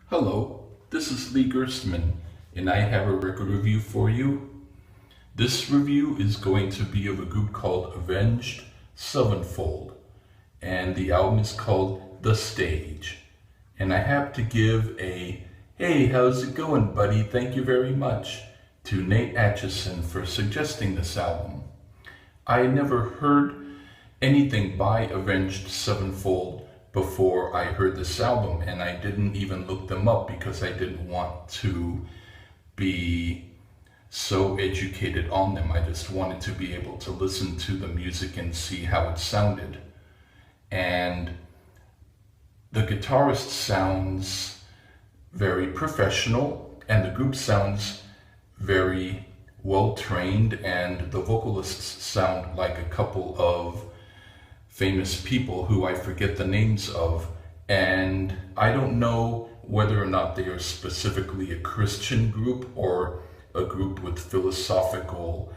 Hello, this is Lee Gerstmann, and I have a record review for you. This review is going to be of a group called Avenged Sevenfold, and the album is called The Stage. And I have to give a, "Hey, how's it going, buddy? Thank you very much," to Nate Atchison for suggesting this album. I never heard anything by Avenged Sevenfold before I heard this album, and I didn't even look them up because I didn't want to be so educated on them. I just wanted to be able to listen to the music and see how it sounded. And the guitarist sounds very professional, and the group sounds very well trained, and the vocalists sound like a couple of famous people who I forget the names of, and I don't know whether or not they are specifically a Christian group or a group with philosophical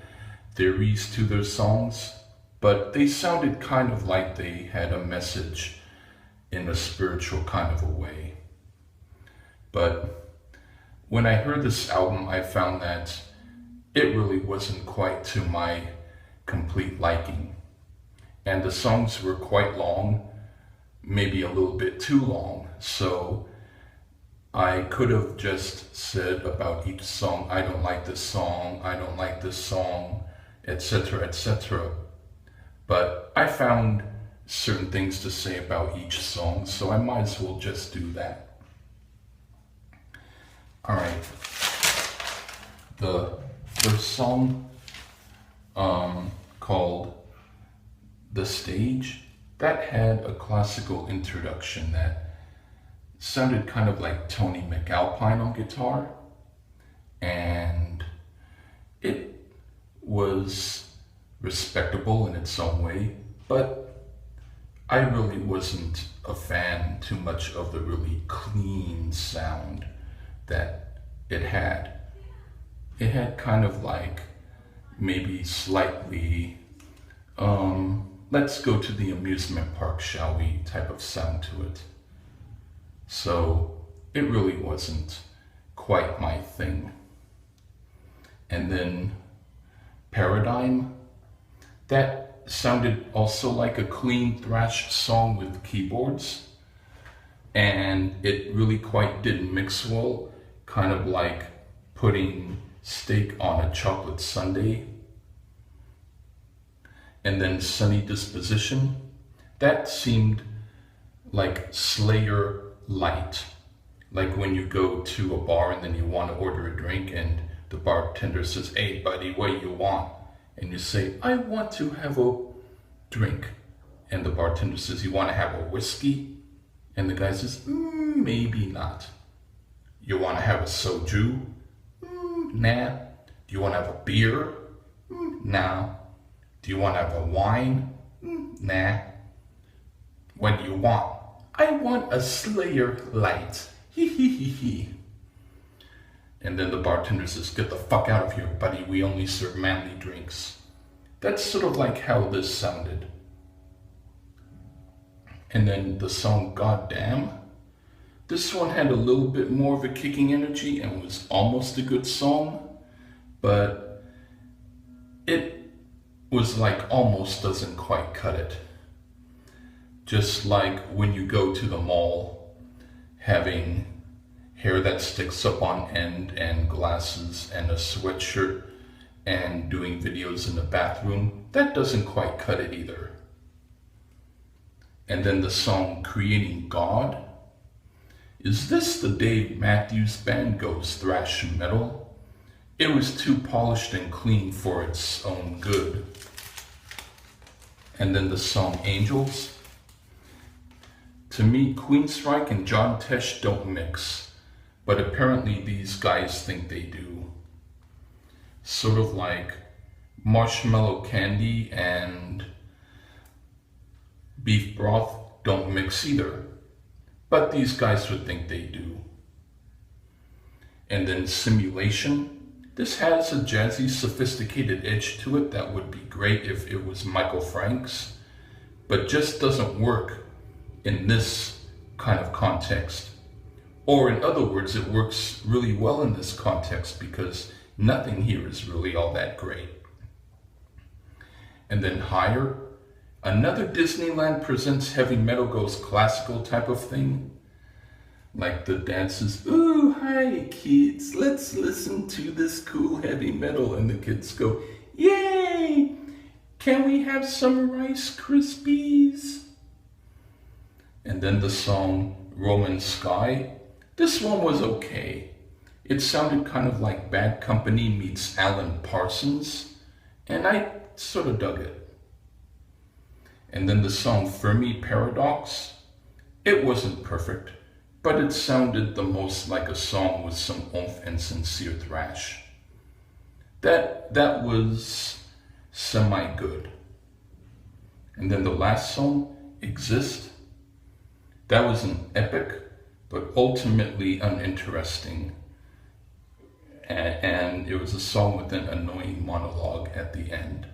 theories to their songs, but they sounded kind of like they had a message in a spiritual kind of a way. But when I heard this album, I found that it really wasn't quite to my complete liking. And the songs were quite long, maybe a little bit too long, so I could have just said about each song, "I don't like this song, I don't like this song," etc., etc. But I found certain things to say about each song, so I might as well just do that. Alright, the first song called The Stage, that had a classical introduction that sounded kind of like Tony McAlpine on guitar, and it was respectable in its own way, but I really wasn't a fan too much of the really clean sound that it had. It had kind of like maybe slightly let's go to the amusement park, shall we, type of sound to it. So it really wasn't quite my thing. And then Paradigm, that sounded also like a clean thrash song with keyboards, and it really quite didn't mix well, kind of like putting steak on a chocolate sundae. And then Sunny Disposition, that seemed like Slayer light. Like when you go to a bar and then you want to order a drink and the bartender says, "Hey buddy, what do you want?" And you say, "I want to have a drink." And the bartender says, "You want to have a whiskey?" And the guy says, "Maybe not." "You want to have a soju?" Nah. "Do you want to have a beer?" Nah. "Do you want to have a wine?" Nah. "What do you want?" "I want a Slayer light." Hee hee hee hee. And then the bartender says, "Get the fuck out of here, buddy. We only serve manly drinks." That's sort of like how this sounded. And then the song Goddamn. This one had a little bit more of a kicking energy and was almost a good song, but it was like almost doesn't quite cut it. Just like when you go to the mall having hair that sticks up on end and glasses and a sweatshirt and doing videos in the bathroom, that doesn't quite cut it either. And then the song Creating God. Is this the Dave Matthews Band goes thrash metal? It was too polished and clean for its own good. And then the song Angels. To me, Queensryche and John Tesh don't mix, but apparently these guys think they do. Sort of like Marshmallow Candy and Beef Broth don't mix either, but these guys would think they do. And then Simulation. This has a jazzy, sophisticated edge to it that would be great if it was Michael Frank's, but just doesn't work in this kind of context. Or in other words, it works really well in this context because nothing here is really all that great. And then Higher, another Disneyland Presents heavy metal goes classical type of thing. Like the dances, ooh, hi kids, let's listen to this cool heavy metal. And the kids go, yay, can we have some Rice Krispies? And then the song Roman Sky. This one was okay. It sounded kind of like Bad Company meets Alan Parsons, and I sort of dug it. And then the song Fermi Paradox. It wasn't perfect, but it sounded the most like a song with some oomph and sincere thrash. That was semi-good. And then the last song, Exist. That was an epic, but ultimately uninteresting. And it was a song with an annoying monologue at the end.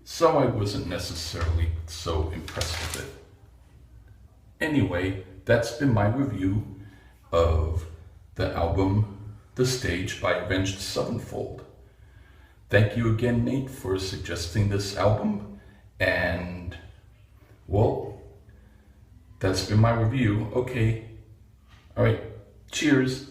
So I wasn't necessarily so impressed with it. Anyway, that's been my review of the album The Stage by Avenged Sevenfold. Thank you again, Nate, for suggesting this album. And, well, that's been my review. Okay. All right. Cheers.